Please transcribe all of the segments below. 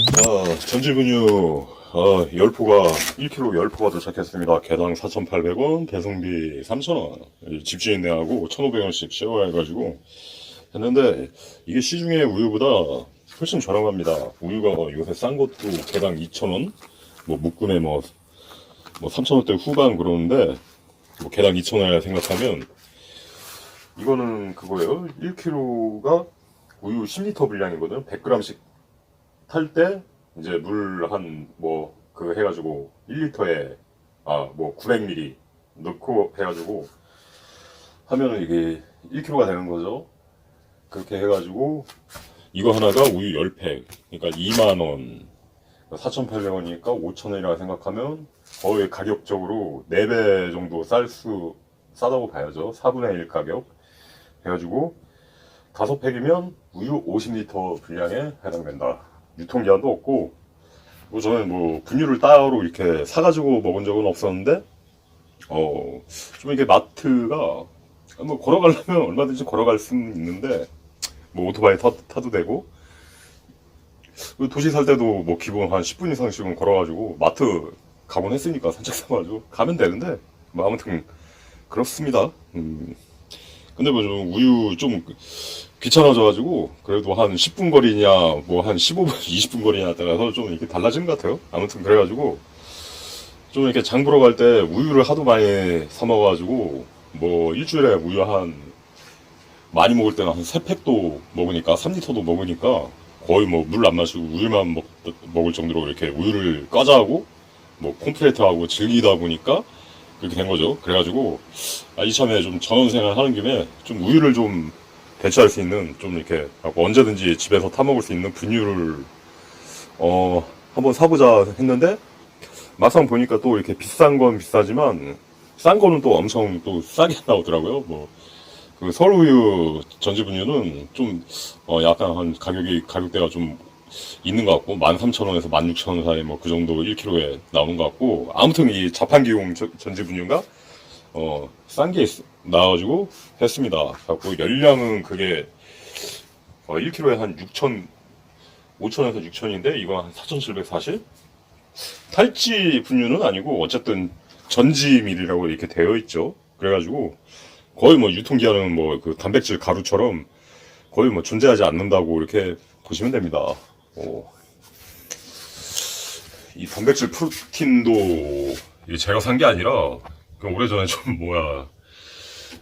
전지분유, 열포가, 1kg 열포가 도착했습니다. 개당 4,800원, 배송비 3,000원. 집주인네하고 1,500원씩 쉐어해가지고 했는데, 이게 시중의 우유보다 훨씬 저렴합니다. 우유가 요새 싼 것도 개당 2,000원, 묶음에 3,000원대 후반 그러는데, 개당 2,000원이라 생각하면, 이거는 그거예요. 1kg가 우유 10리터 분량이거든. 100g씩 탈 때, 이제 물 해가지고 1리터에 900ml 넣고 해가지고 하면은 이게 1kg가 되는 거죠. 그렇게 해가지고 이거 하나가 우유 10팩, 그러니까 2만원, 4,800원이니까 5,000원이라고 생각하면 거의 가격적으로 4배 정도 싸다고 봐야죠. 4분의 1 가격 해가지고 5팩이면 우유 50리터 분량에 해당된다. 유통기한도 없고, 저는 분유를 따로 이렇게 사가지고 먹은 적은 없었는데, 좀 이게 마트가, 걸어가려면 얼마든지 걸어갈 수는 있는데, 오토바이 타도 되고, 도시 살 때도 기본 한 10분 이상씩은 걸어가지고, 마트 가곤 했으니까 산책 삼아가지고 가면 되는데, 아무튼, 그렇습니다. 근데 좀 우유 좀 귀찮아져가지고 그래도 한 10분 거리냐 한 15분 20분 거리냐에 따라서 좀 이렇게 달라지는 것 같아요. 아무튼 그래가지고 좀 이렇게 장 보러 갈 때 우유를 하도 많이 사 먹어가지고 일주일에 우유 많이 먹을 때는 한 3팩도 먹으니까 3리터도 먹으니까 거의 물 안 마시고 우유만 먹을 정도로 이렇게 우유를 과자하고 콤플레이트하고 즐기다 보니까 그렇게 된 거죠. 그래가지고 이참에 좀 전원생활 하는 김에 좀 우유를 좀 대체할 수 있는, 좀 이렇게 언제든지 집에서 타 먹을 수 있는 분유를 한번 사보자 했는데, 막상 보니까 또 이렇게 비싼 건 비싸지만 싼 거는 또 엄청 또 싸게 나오더라고요. 그 서울우유 전지분유는 좀 약간 한 가격대가 좀 있는 것 같고, 13,000원에서 16,000원 사이 그 정도 1kg에 나오는 것 같고, 아무튼 이 자판기용 전지분유가 싼 게 나와가지고 했습니다. 갖고 열량은 그게 1kg에 한 5,000에서 6,000인데 이거 한 4,740? 탈지 분유는 아니고 어쨌든 전지밀이라고 이렇게 되어 있죠. 그래가지고 거의 유통기한은 그 단백질 가루처럼 거의 존재하지 않는다고 이렇게 보시면 됩니다. 이 단백질 프로틴도 제가 산 게 아니라 오래전에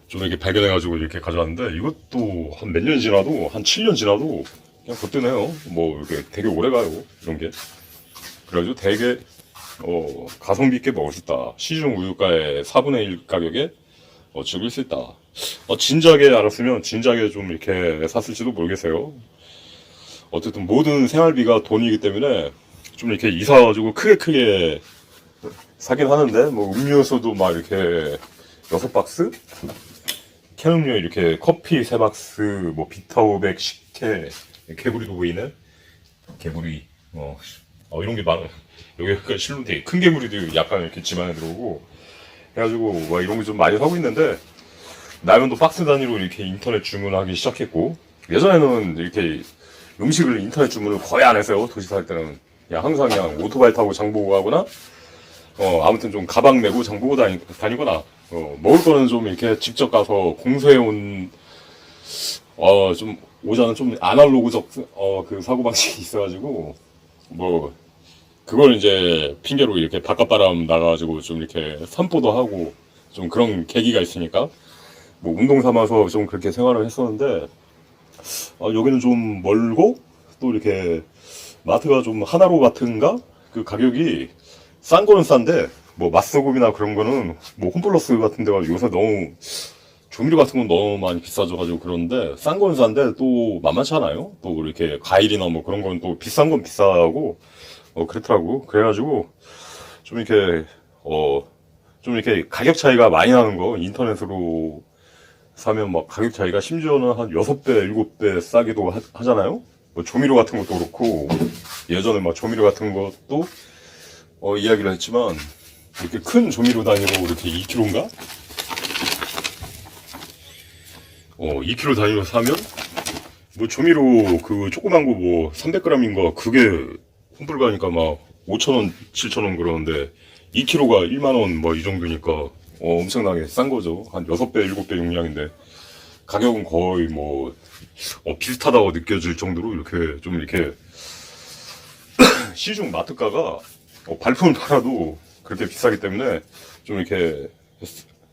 좀 이렇게 발견해가지고 이렇게 가져왔는데, 이것도 한 몇 년 지나도, 한 7년 지나도 그냥 거뜬해요. 이렇게 되게 오래 가요, 이런 게. 그래가지고 되게 가성비 있게 먹을 수 있다. 시중 우유가의 4분의 1 가격에 즐길 수 있다. 진작에 알았으면 진작에 좀 이렇게 샀을지도 모르겠어요. 어쨌든 모든 생활비가 돈이기 때문에 좀 이렇게 이사가지고 크게 사긴 하는데, 음료수도 이렇게 6박스? 캔음료 이렇게 커피 3박스, 비타오백 식혜, 개구리도 보이네? 개구리, 이런 게 많아. 여기가 실로 되게 큰 개구리도 약간 이렇게 집 안에 들어오고, 해가지고, 이런 거 좀 많이 사고 있는데, 라면도 박스 단위로 이렇게 인터넷 주문하기 시작했고, 예전에는 이렇게 음식을 인터넷 주문을 거의 안 했어요. 도시 살 때는. 항상 오토바이 타고 장 보고 가거나, 아무튼 좀 가방 메고 장 보고 다니거나, 먹을 거는 좀 이렇게 직접 가서 공수해온, 좀, 오자는 좀 아날로그적, 그 사고방식이 있어가지고, 그걸 이제 핑계로 이렇게 바깥바람 나가가지고 좀 이렇게 산보도 하고, 좀 그런 계기가 있으니까, 운동 삼아서 좀 그렇게 생활을 했었는데, 여기는 좀 멀고, 또 이렇게, 마트가 좀 하나로 마트인가? 그 가격이, 싼 거는 싼데, 맛소금이나 그런 거는, 홈플러스 같은 데가 요새 너무, 조미료 같은 건 너무 많이 비싸져가지고 그러는데, 싼 건 싼데 또 만만치 않아요? 또 이렇게 과일이나 그런 건 또 비싼 건 비싸고, 그렇더라고. 그래가지고, 좀 이렇게 가격 차이가 많이 나는 거, 인터넷으로 사면 가격 차이가 심지어는 한 6배, 7배 싸기도 하잖아요? 조미료 같은 것도 그렇고, 예전에 조미료 같은 것도, 이야기를 했지만, 이렇게 큰 조미료 단위로 이렇게 2kg인가? 2kg 단위로 사면, 조미료 그 조그만 거 300g인 거, 그게 홈플 가니까 막 5,000원, 7,000원 그러는데 2kg가 1만원 뭐 이 정도니까 엄청나게 싼 거죠. 한 6배, 7배 용량인데 가격은 거의 뭐 비슷하다고 느껴질 정도로 이렇게 좀 이렇게 시중 마트가가 발품을 팔아도 그렇게 비싸기 때문에 좀 이렇게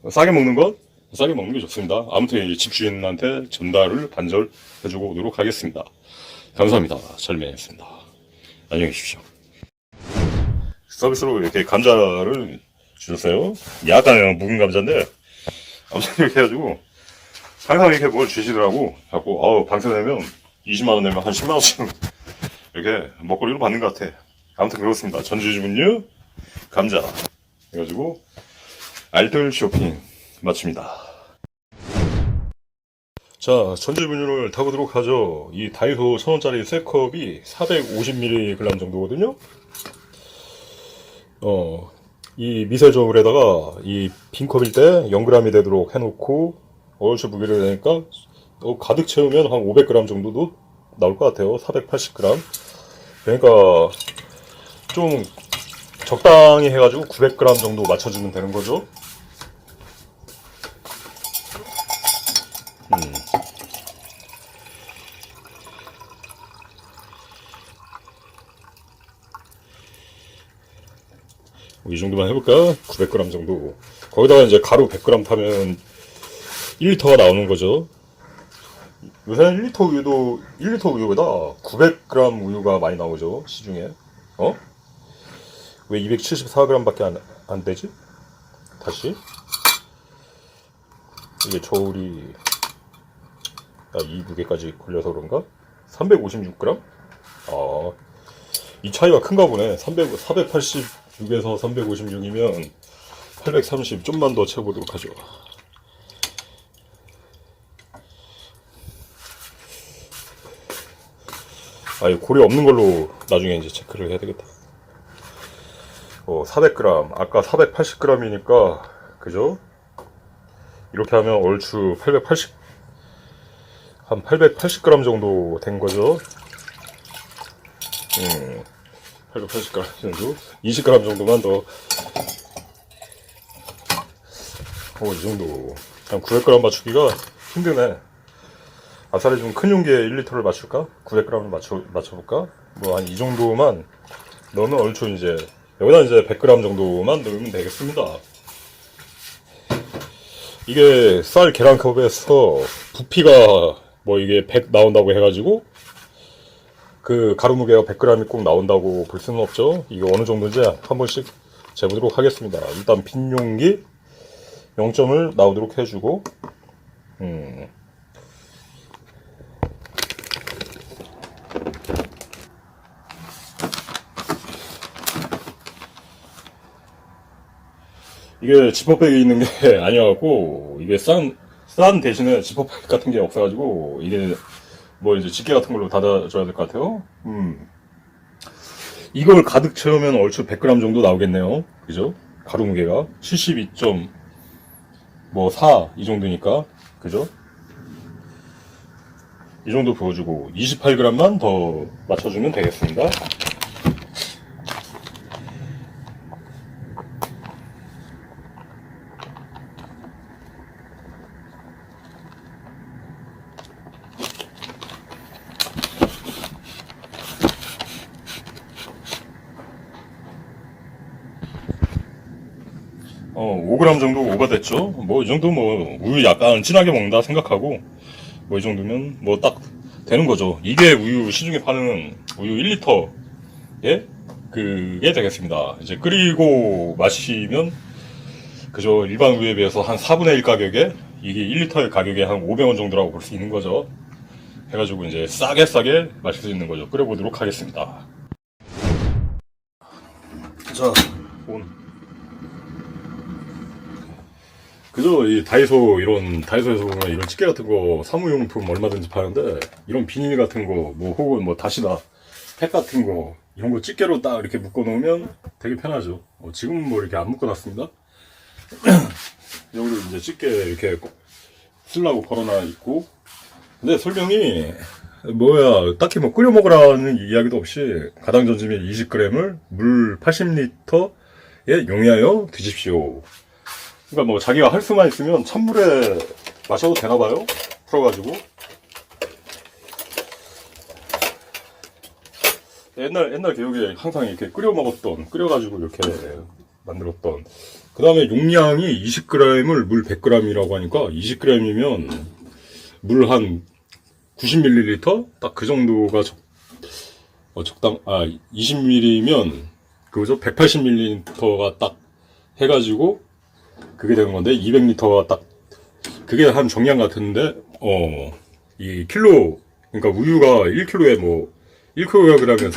싸게 먹는 건 싸게 먹는 게 좋습니다. 아무튼 이 집주인한테 전달을 반절해주고 오도록 하겠습니다. 감사합니다. 잘 매냈습니다. 안녕히 계십시오. 서비스로 이렇게 감자를 주셨어요. 약간 묵은 감자인데 아무튼 이렇게 해가지고 항상 이렇게 뭘 주시더라고. 자꾸 방세 내면 20만원 내면 한 10만원씩 이렇게 먹거리로 받는 것 같아. 아무튼 그렇습니다. 전주주분유 감자 해가지고 알뜰 쇼핑 마칩니다. 자, 전주분유를 타보도록 하죠. 이 다이소 1000원짜리 새 컵이 450mg 정도거든요. 이 미세저울에다가 이 빈 컵일 때 0g이 되도록 해놓고 얼추 무게를 내니까 가득 채우면 한 500g 정도도 나올 것 같아요. 480g. 그러니까 좀 적당히 해가지고 900g 정도 맞춰주면 되는 거죠. 이 정도만 해볼까? 900g 정도. 거기다가 이제 가루 100g 타면 1리터가 나오는 거죠. 요새는 1리터 우유보다 900g 우유가 많이 나오죠, 시중에. 왜 274g 밖에 안 되지? 다시. 이게 저울이, 이 무게까지 걸려서 그런가? 356g? 이 차이가 큰가 보네. 486에서 356이면 830, 좀만 더 채워보도록 하죠. 이 고리 없는 걸로 나중에 이제 체크를 해야 되겠다. 400g, 아까 480g이니까, 그죠? 이렇게 하면 얼추 한 880g 정도 된 거죠. 880g 정도? 20g 정도만 더. 이 정도. 한 900g 맞추기가 힘드네. 아싸리 좀 큰 용기에 1리터를 맞출까? 900g을 맞춰볼까? 뭐 한 이 정도만 넣으면 얼추 이제, 여기다 이제 100g 정도만 넣으면 되겠습니다. 이게 쌀 계량컵에서 부피가 뭐 이게 100 나온다고 해가지고 그 가루 무게가 100g이 꼭 나온다고 볼 수는 없죠. 이게 어느 정도인지 한 번씩 재보도록 하겠습니다. 일단 빈 용기 0점을 나오도록 해주고, 이게 지퍼백이 있는 게 아니어갖고, 이게 싼 대신에 지퍼백 같은 게 없어가지고, 이게 뭐 이제 집게 같은 걸로 닫아줘야 될 것 같아요. 이걸 가득 채우면 얼추 100g 정도 나오겠네요. 그죠? 가루 무게가 72.4 이 정도니까, 그죠? 이 정도 부어주고 28g만 더 맞춰주면 되겠습니다. 어, 5g 정도 오버됐죠? 뭐, 이 정도 뭐, 우유 약간 진하게 먹는다 생각하고, 뭐, 이 정도면 뭐 딱 되는 거죠. 이게 우유, 시중에 파는 우유 1리터에 그게 되겠습니다. 이제 끓이고 마시면, 그저 일반 우유에 비해서 한 4분의 1 가격에, 이게 1리터의 가격에 한 500원 정도라고 볼 수 있는 거죠. 해가지고 이제 싸게 마실 수 있는 거죠. 끓여보도록 하겠습니다. 자, 그죠? 이 다이소에서 보면 이런 집게 같은 거, 사무용품 얼마든지 파는데, 이런 비닐 같은 거, 뭐, 혹은 뭐, 다시다, 팩 같은 거, 이런 거 집게로 딱 이렇게 묶어 놓으면 되게 편하죠. 지금은 뭐 이렇게 안 묶어 놨습니다. 여기도 이제 집게 이렇게 쓰려고 걸어놔 있고, 근데 설명이 뭐야, 딱히 뭐 끓여 먹으라는 이야기도 없이 가당 전지민 20g을 물 80리터에 용이하여 드십시오. 그러니까 뭐 자기가 할 수만 있으면 찬물에 마셔도 되나 봐요. 풀어가지고. 옛날 기억에 항상 이렇게 끓여가지고 이렇게 만들었던. 그 다음에 용량이 20g을 물 100g이라고 하니까 20g이면 물 한 90ml? 딱 그 정도가 적당, 20ml면 그거죠? 180ml가 딱 해가지고 그게 되는 건데 200m가 딱 그게 한 정량 같은데 이 킬로 그러니까 우유가 1kg에 뭐 1kg이면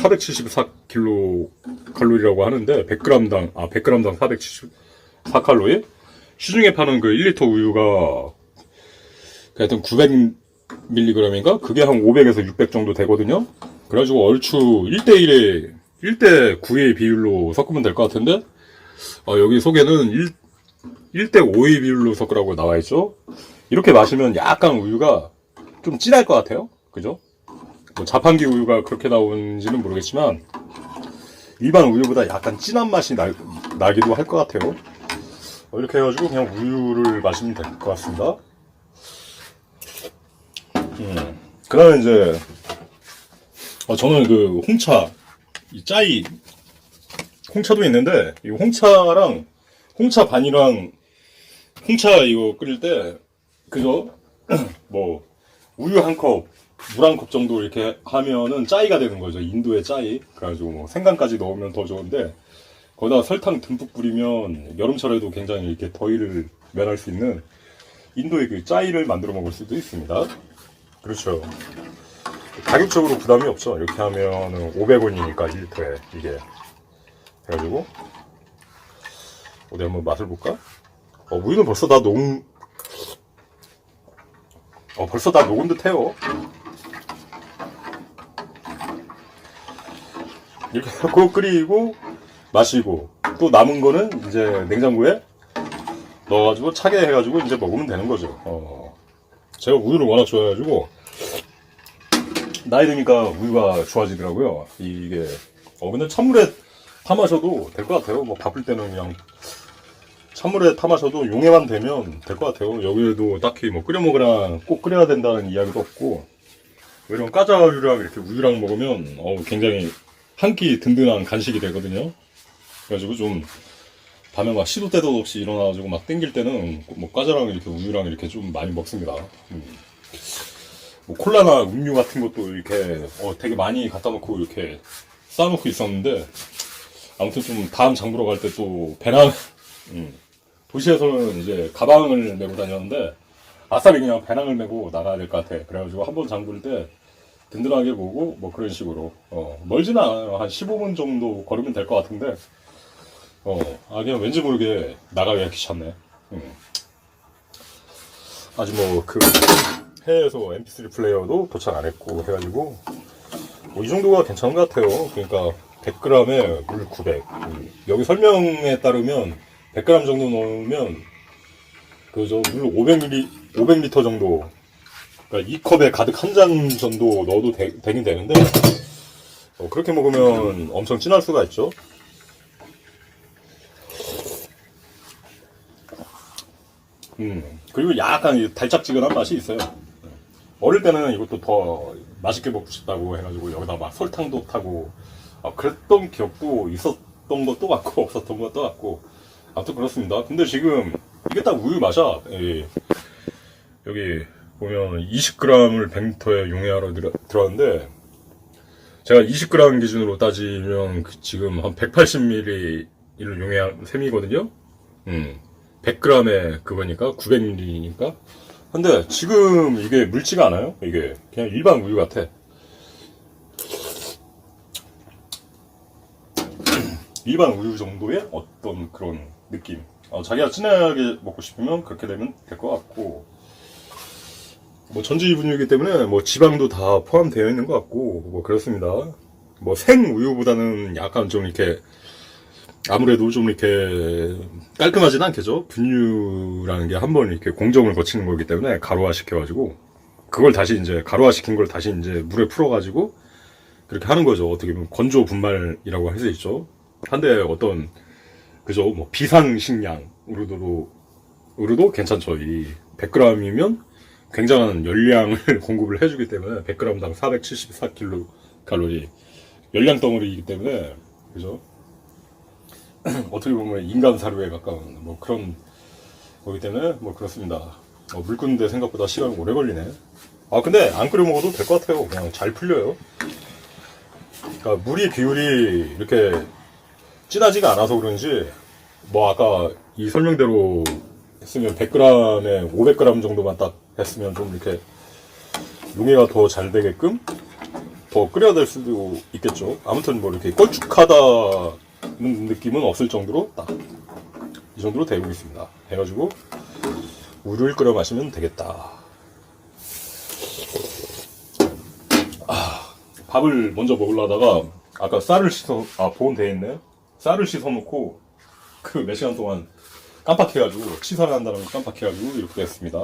474kcal라고 하는데 100g당 474칼로리 시중에 파는 그 1리터 우유가 하여튼 900mg인가? 그게 한 500에서 600 정도 되거든요. 그래가지고 얼추 1대 9의 비율로 섞으면 될 것 같은데 여기 속에는 1대 5의 비율로 섞으라고 나와있죠. 이렇게 마시면 약간 우유가 좀 진할 것 같아요. 그죠? 뭐 자판기 우유가 그렇게 나오는지는 모르겠지만 일반 우유보다 약간 진한 맛이 나기도 할 것 같아요. 이렇게 해가지고 그냥 우유를 마시면 될 것 같습니다. 그 다음에 이제 저는 그 홍차 이 짜이 홍차도 있는데 이 홍차 반이랑 홍차 이거 끓일 때 그죠? 뭐 우유 한 컵, 물 한 컵 정도 이렇게 하면은 짜이가 되는 거죠. 인도의 짜이. 그래가지고 뭐 생강까지 넣으면 더 좋은데 거기다가 설탕 듬뿍 뿌리면 여름철에도 굉장히 이렇게 더위를 면할 수 있는 인도의 그 짜이를 만들어 먹을 수도 있습니다. 그렇죠. 가격적으로 부담이 없죠. 이렇게 하면은 500원이니까 1리터에 이게 해가지고 어디 한번 맛을 볼까? 우유는 벌써 다 벌써 다 녹은 듯해요. 이렇게 하고 끓이고 마시고 또 남은 거는 이제 냉장고에 넣어가지고 차게 해가지고 이제 먹으면 되는 거죠. 제가 우유를 워낙 좋아해가지고 나이 드니까 우유가 좋아지더라고요. 이게 근데 찬물에 타 마셔도 될 것 같아요. 뭐 바쁠 때는 그냥 찬물에 타 마셔도 용해만 되면 될 것 같아요. 여기에도 딱히 뭐 끓여 먹으라 꼭 끓여야 된다는 이야기도 없고 이런 까자우유랑 이렇게 우유랑 먹으면 굉장히 한 끼 든든한 간식이 되거든요. 그래가지고 좀 밤에 막 시도 때도 없이 일어나가지고 막 땡길 때는 뭐 과자랑 이렇게 우유랑 이렇게 좀 많이 먹습니다. 뭐 콜라나 음료 같은 것도 이렇게 되게 많이 갖다 놓고 이렇게 쌓아놓고 있었는데 아무튼 좀 다음 장 보러 갈 때 또 배낭 도시에서는 이제 가방을 메고 다녔는데 아싸리 그냥 배낭을 메고 나가야 될 것 같아. 그래가지고 한번 장 볼 때 든든하게 보고 뭐 그런 식으로 멀지는 않아요. 한 15분 정도 걸으면 될 것 같은데 그냥 왠지 모르게 나가기가 귀찮네. 아직 뭐 그 해외에서 mp3 플레이어도 도착 안 했고 해가지고 뭐 이 정도가 괜찮은 것 같아요. 그러니까 100g에 물 900. 여기 설명에 따르면 100g 정도 넣으면 그저 물 500ml 정도. 그러니까 이 컵에 가득 한 잔 정도 넣어도 되긴 되는데 그렇게 먹으면 엄청 진할 수가 있죠. 그리고 약간 달짝지근한 맛이 있어요. 어릴 때는 이것도 더 맛있게 먹고 싶다고 해가지고 여기다 막 설탕도 타고 그랬던 기억도 있었던 것도 같고 없었던 것도 같고 아무튼 그렇습니다. 근데 지금 이게 딱 우유 맛이야. 여기 보면 20g을 100m에 용해하러 들어왔는데 제가 20g 기준으로 따지면 지금 한 180ml를 용해한 셈이거든요. 100g에 그거니까 900ml니까. 근데 지금 이게 묽지가 않아요. 이게 그냥 일반 우유 같아. 일반 우유 정도의 어떤 그런 느낌. 자기가 진하게 먹고 싶으면 그렇게 되면 될 것 같고, 뭐 전지 분유이기 때문에 뭐 지방도 다 포함되어 있는 것 같고 뭐 그렇습니다. 뭐 생 우유보다는 약간 좀 이렇게 아무래도 좀 이렇게 깔끔하진 않겠죠. 분유라는 게 한번 이렇게 공정을 거치는 거기 때문에 가루화 시켜가지고 그걸 다시 이제 가루화 시킨 걸 다시 이제 물에 풀어가지고 그렇게 하는 거죠. 어떻게 보면 건조 분말이라고 할 수 있죠. 한데 어떤 그죠 뭐 비상식량으로도 괜찮죠. 이 100g이면 굉장한 열량을 공급을 해주기 때문에 100g당 474kcal 열량 덩어리이기 때문에 그죠. 어떻게 보면 인간 사료에 가까운 뭐 그런 거기 때문에 뭐 그렇습니다. 물 끓는데 생각보다 시간이 오래 걸리네. 아 근데 안 끓여 먹어도 될 것 같아요. 그냥 잘 풀려요. 그러니까 물이 비율이 이렇게 진하지가 않아서 그런지 뭐 아까 이 설명대로 했으면 100g에 500g 정도만 딱 했으면 좀 이렇게 용해가 더 잘 되게끔 더 끓여야 될 수도 있겠죠. 아무튼 뭐 이렇게 걸쭉하다는 느낌은 없을 정도로 딱 이 정도로 되고 있습니다. 해가지고 물을 끓여 마시면 되겠다. 밥을 먼저 먹으려다가 아까 쌀을 보온 돼 있네요. 쌀을 씻어 놓고 그 몇 시간 동안 깜빡해가지고 치사를 한다는 걸 깜빡해가지고 이렇게 됐습니다.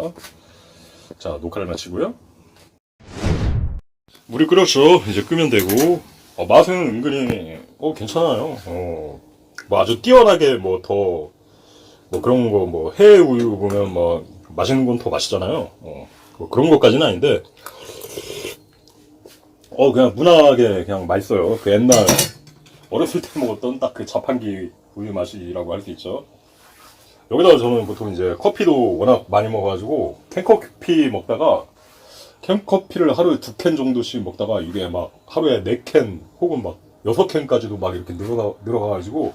자, 녹화를 마치고요. 물이 끓였죠. 이제 끄면 되고 맛은 은근히 괜찮아요. 뭐 아주 뛰어나게 뭐 더 뭐 그런 거 뭐 해외 우유 보면 뭐 맛있는 건 더 맛있잖아요. 뭐 그런 것까지는 아닌데 그냥 무난하게 그냥 맛있어요. 그 옛날 어렸을 때 먹었던 딱 그 자판기 우유 맛이라고 할 수 있죠. 여기다가 저는 보통 이제 커피도 워낙 많이 먹어가지고 캔커피 먹다가 캔커피를 하루에 2캔 정도씩 먹다가 이게 막 하루에 4캔 혹은 막 6캔까지도 막 이렇게 늘어가가지고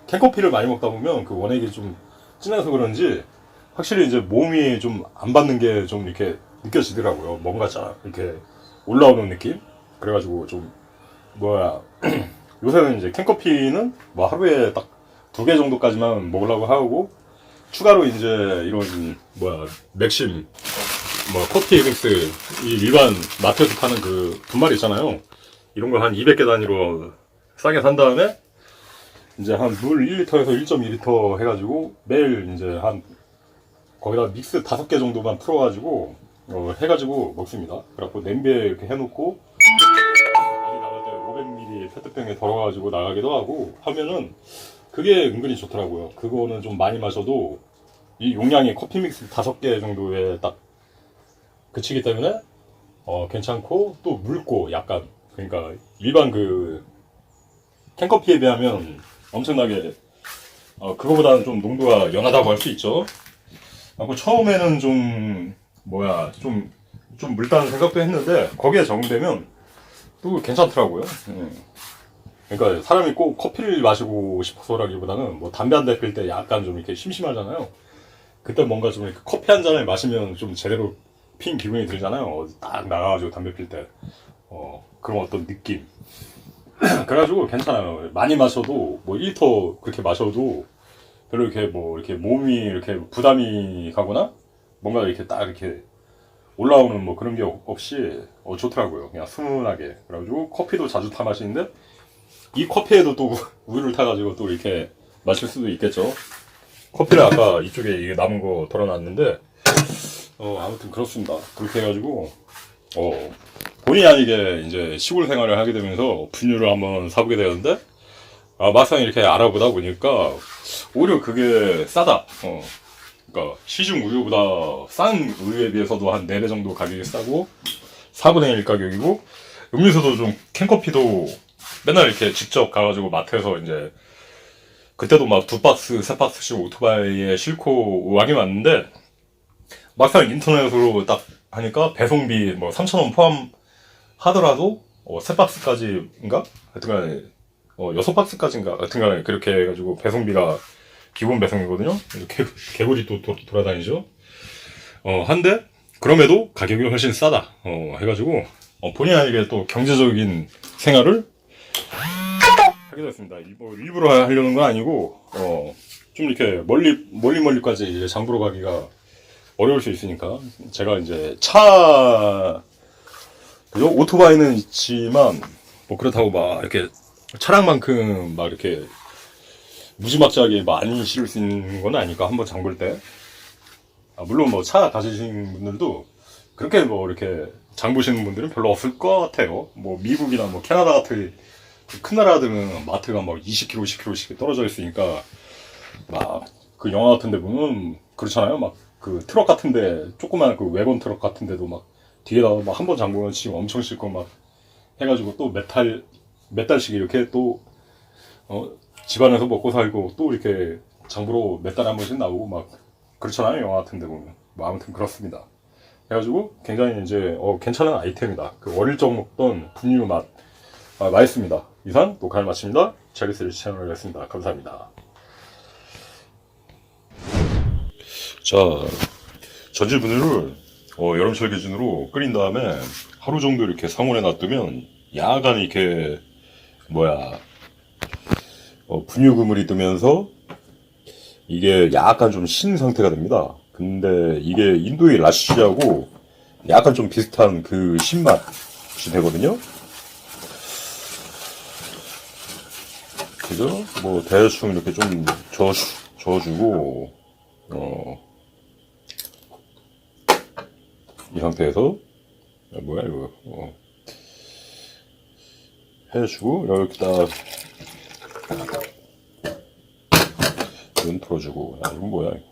캔커피를 많이 먹다 보면 그 원액이 좀 진해서 그런지 확실히 이제 몸이 좀 안 받는 게 좀 이렇게 느껴지더라고요. 뭔가 자 이렇게 올라오는 느낌? 그래가지고 좀 요새는 이제 캔커피는 뭐 하루에 딱 2개 정도까지만 먹으려고 하고 추가로 이제 이런 맥심 커피 믹스 이 일반 마트에서 파는 그 분말 있잖아요. 이런 걸 한 200개 단위로 싸게 산 다음에 이제 한 물 1리터에서 1.2리터 해가지고 매일 이제 한 거기다 믹스 5개 정도만 풀어가지고 해가지고 먹습니다. 그래갖고 냄비에 이렇게 해놓고 어디 나갈 때 500ml 페트병에 덜어가지고 나가기도 하고 하면은 그게 은근히 좋더라고요. 그거는 좀 많이 마셔도 이 용량이 커피 믹스 5개 정도에 딱 그치기 때문에 괜찮고 또 묽고 약간 그러니까 일반 그 캔커피에 비하면 엄청나게 그거보다는 좀 농도가 연하다고 할 수 있죠. 처음에는 좀 묽다는 생각도 했는데 거기에 적응되면 또 괜찮더라고요. 그러니까 사람이 꼭 커피를 마시고 싶어서라기보다는 뭐 담배 한 대 필 때 약간 좀 이렇게 심심하잖아요. 그때 뭔가 좀 이렇게 커피 한 잔을 마시면 좀 제대로 핀 기분이 들잖아요. 딱 나가가지고 담배 필 때 그런 어떤 느낌. 그래가지고 괜찮아요. 많이 마셔도 뭐 1리터 그렇게 마셔도 별로 이렇게 이렇게 몸이 이렇게 부담이 가거나 뭔가 이렇게 딱 이렇게 올라오는 뭐 그런 게 없이 좋더라고요. 그냥 스문하게. 그래가지고 커피도 자주 타 마시는데 이 커피에도 또 우유를 타가지고 또 이렇게 마실 수도 있겠죠. 커피를 아까 이쪽에 이게 남은 거 덜어놨는데 아무튼 그렇습니다. 그렇게 해가지고 본의 아니게 이제 시골 생활을 하게 되면서 분유를 한번 사보게 되었는데 막상 이렇게 알아보다 보니까 오히려 그게 싸다. 그러니까 시중 우유보다 싼 우유에 비해서도 한 4배 정도 가격이 싸고 4분의 1 가격이고 음료수도 좀 캔커피도 맨날 이렇게 직접 가가지고 마트에서 이제 그때도 막 2박스, 3박스씩 오토바이에 싣고 왕이 왔는데 막상 인터넷으로 딱 하니까 배송비 뭐 3,000원 포함하더라도 3박스까지인가? 하여튼간에 6박스까지인가? 하여튼간에 그렇게 해가지고 배송비가 기본 배송이거든요. 개구리 또 돌아다니죠. 한데 그럼에도 가격이 훨씬 싸다. 해가지고 본의 아니게 또 경제적인 생활을 하게 됐습니다. 일부러 하려는 건 아니고 좀 이렇게 멀리까지 이제 장 보러 가기가 어려울 수 있으니까 제가 이제 오토바이는 있지만 뭐 그렇다고 막 이렇게 차량만큼 막 이렇게 무지막지하게 많이 실을 수 있는 건 아니까 한번 장 볼 때 물론 뭐 차 가지신 분들도 그렇게 뭐 이렇게 장 보시는 분들은 별로 없을 것 같아요. 뭐 미국이나 뭐 캐나다 같은 큰 나라들은 마트가 막 20km, 10km씩 떨어져 있으니까 막 그 영화 같은 데 보면 그렇잖아요. 막 그 트럭 같은데 조그만 그 외건 트럭 같은데도 막 뒤에다 막 한 번 장 보면 지금 엄청 싣고 막 해가지고 또 몇 달씩 이렇게 또 집안에서 먹고 살고 또 이렇게 장보러 몇 달에 한 번씩 나오고 막 그렇잖아요. 영화 같은 데 보면 뭐 아무튼 그렇습니다. 해가지고 굉장히 이제 괜찮은 아이템이다. 그 어릴 적 먹던 분유 맛 맛있습니다. 이상 녹화를 마칩니다. 제리스리 채널이었습니다. 감사합니다. 자, 전질 분유를 여름철 기준으로 끓인 다음에 하루 정도 이렇게 상온에 놔두면 야간 이렇게 분유 그물이 뜨면서 이게 약간 좀 신 상태가 됩니다. 근데 이게 인도의 라시하고 약간 좀 비슷한 그 신맛이 되거든요. 그죠? 뭐 대충 이렇게 좀 저어주고 이 상태에서 뭐야 이거 해주고 이렇게 딱 눈 풀어주고 이건 뭐야 이거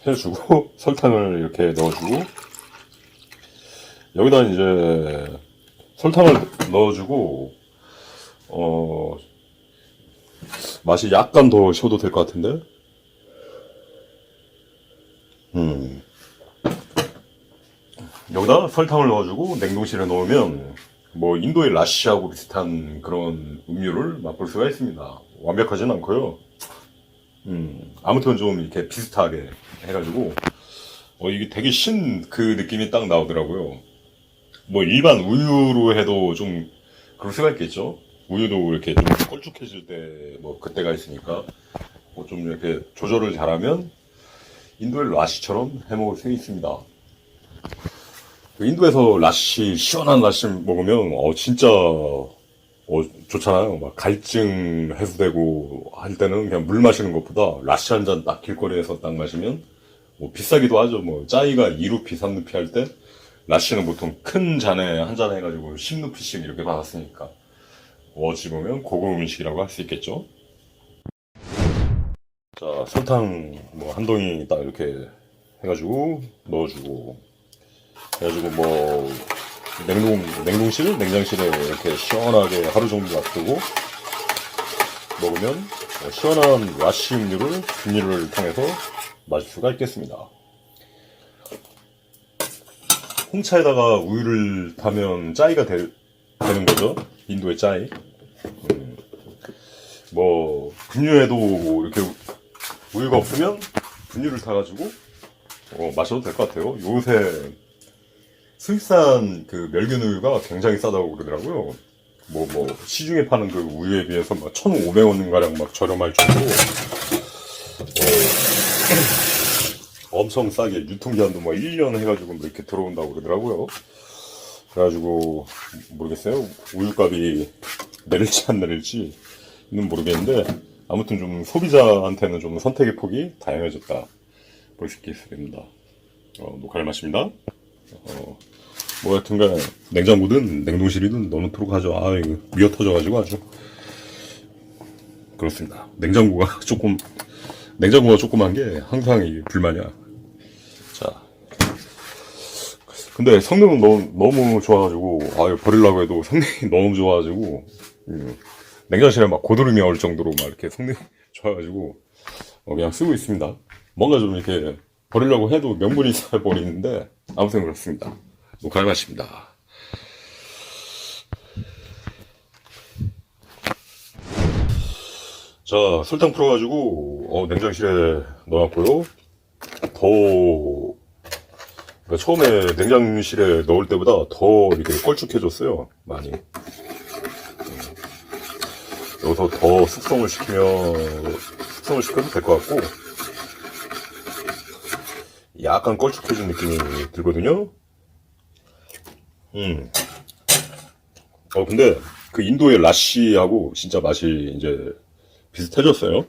해주고 설탕을 이렇게 넣어주고 여기다 이제 설탕을 넣어주고 맛이 약간 더 쉬어도 될 것 같은데 여기다 설탕을 넣어주고 냉동실에 넣으면 뭐 인도의 라시하고 비슷한 그런 음료를 맛볼 수가 있습니다. 완벽하진 않고요. 아무튼 좀 이렇게 비슷하게 해가지고 이게 되게 신 그 느낌이 딱 나오더라고요. 뭐 일반 우유로 해도 좀 그럴 수가 있겠죠. 우유도 이렇게 좀 걸쭉해질 때 뭐 그때가 있으니까 뭐 좀 이렇게 조절을 잘하면 인도의 라시처럼 해먹을 수 있습니다. 인도에서 라시 시원한 라시 먹으면 진짜 좋잖아요. 막 갈증 해소되고 할 때는 그냥 물 마시는 것보다 라시 한 잔 딱 길거리에서 딱 마시면 뭐 비싸기도 하죠. 뭐 짜이가 2루피, 3루피 할 때 라시는 보통 큰 잔에 한 잔 해가지고 10루피씩 이렇게 받았으니까 어찌 보면 고급 음식이라고 할 수 있겠죠. 자, 설탕 뭐 한 덩이 딱 이렇게 해가지고 넣어주고 해가지고 뭐 냉장실에 이렇게 시원하게 하루 정도 놔두고 먹으면 시원한 라시 음료를 비닐을 통해서 마실 수가 있겠습니다. 홍차에다가 우유를 타면 짜이가 되는 거죠. 인도의 짜이. 뭐 분유에도 이렇게 우유가 없으면 분유를 타가지고 마셔도 될 것 같아요. 요새 스위스산 그 멸균 우유가 굉장히 싸다고 그러더라고요. 뭐 시중에 파는 그 우유에 비해서 막 1,500원 가량 막 저렴할 정도로 엄청 싸게 유통기한도 뭐 1년 해가지고 뭐 이렇게 들어온다고 그러더라고요. 그래가지고 모르겠어요. 우유값이 내릴지 안 내릴지는 모르겠는데 아무튼 좀 소비자한테는 좀 선택의 폭이 다양해졌다 볼 수 있겠습니다. 녹화를 마칩니다. 뭐 여튼간 냉장고든 냉동실이든 넣어놓도록 하죠. 이거 미어 터져가지고 아주 그렇습니다. 냉장고가 조그만 게 항상 이 불만이야. 자, 근데 성능은 너무 좋아가지고 이거 버리려고 해도 성능이 너무 좋아가지고 냉장실에 막 고드름이 올 정도로 막 이렇게 성능이 좋아가지고 그냥 쓰고 있습니다. 뭔가 좀 이렇게 버리려고 해도 명분이 있어야 버리는데 아무튼 그렇습니다. 녹화를 마칩니다. 자, 설탕 풀어가지고 냉장실에 넣어놨고요. 그러니까 처음에 냉장실에 넣을 때보다 더 이렇게 걸쭉해졌어요. 많이. 여기서 더 숙성을 시켜도 될 것 같고 약간 걸쭉해진 느낌이 들거든요. 근데 그 인도의 라시하고 진짜 맛이 이제 비슷해졌어요.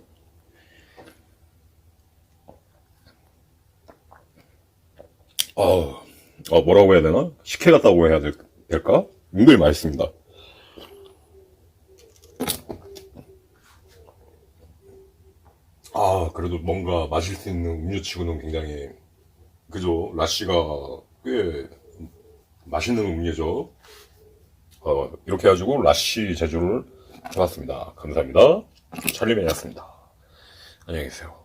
뭐라고 해야 되나? 식혜 같다고 해야 될까? 은근히 맛있습니다. 그래도 뭔가 마실 수 있는 음료치고는 굉장히, 그죠? 라씨가 꽤 맛있는 음료죠. 이렇게 해가지고 라씨 제조를 해봤습니다. 감사합니다. 찰리맨이었습니다. 안녕히 계세요.